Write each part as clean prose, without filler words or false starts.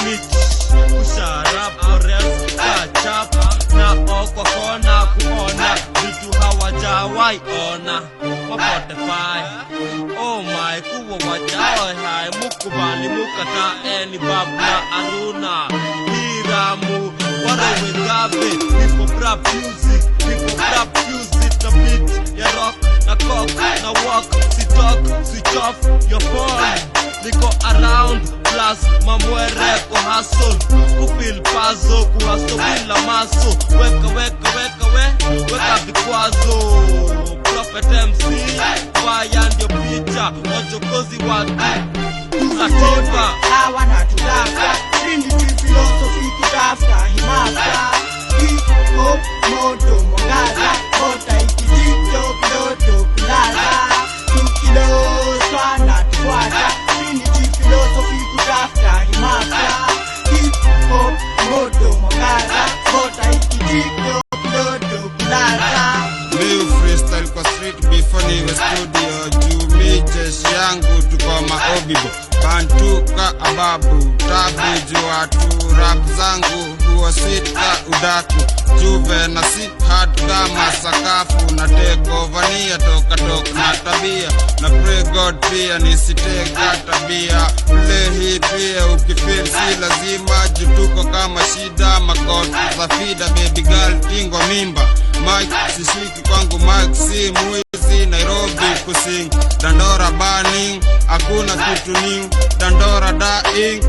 snitch kusharap ores kachap na okwa kona kuona vitu hawajawai ona Spotify. Oh my kuwa wajawa hai mukubali mukata eni babna aruna hiramu warawe gabe hip hop rap music na beat ya rock na cock na walk si talk switch off your phone niko around plus mamwere ko hustle kufil pazo kuhaso bila maso weka vikwazo Prophet MC fire ndio picha wachokozi watu tunatipa hawana tutaka Trinity philosophy kutafuta himasa hip hop moto mwangaza kota ikijito kidoto kulala tukilo sana tufuata Trinity philosophy kutafuta himasa hip hop moto mwangaza kota ikijito kidoto kulala New freestyle kwa street before niwe studio juu mi jeshi yangu tuko maobibo Bantuka ababu tabu juu watu rap zangu huwa sweet ka udaku Juve na sit hard kama sakafu na take over niya toka na tabia na pray God pia nisiteka tabia play hii pia ukifeel si lazima jutuko kama shida makoti za fida baby girl tingo mimba Mike sishiki kwangu Mike si mwizi Nairobi kusing Dandora burning hakuna kitu new Dandora dying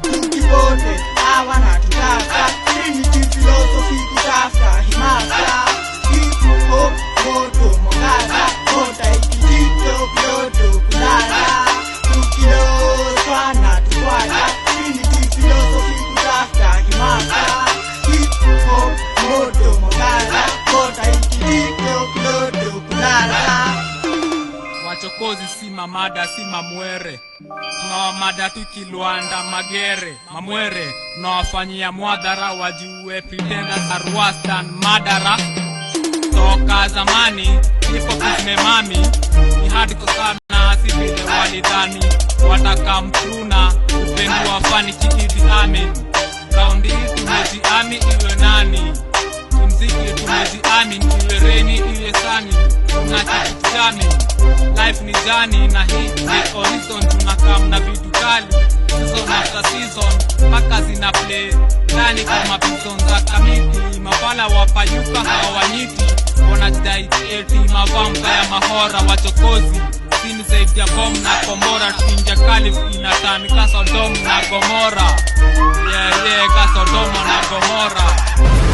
tukipote hawana tutaka Trinity philosophy kutafuta himasa hip hop moto mwangaza kota ikijito kidoto kulala tukiloswa na tufuata Trinity philosophy kutafuta himasa hip hop moto mwangaza kota ikijito kidoto kulala Wachokozi si mamada si mamwere tunawamada tukilwanda magere mamwere tunawafanyia mwadhara wajue pretenders are worse than madara toka zamani ipo kusimemami ni hardcore sana si vile walidhani watakamtruna kupendua fani kiidi amen raundi hii tumejiami iwe nani kimziki tumejiami iwe reni iwe sani tunachikitami life ni jani na hii the horizon tunakam na vitu kali season after season paka zina play ndani kama bison za kamiti mapala wapayuka hawanyiti wanajidai eti mavamka ya mahora wachokozi sini zaidi ya bomu na komora tuinja kalif inatani ka Sodom na Gomora yeah ka Sodoma na Gomora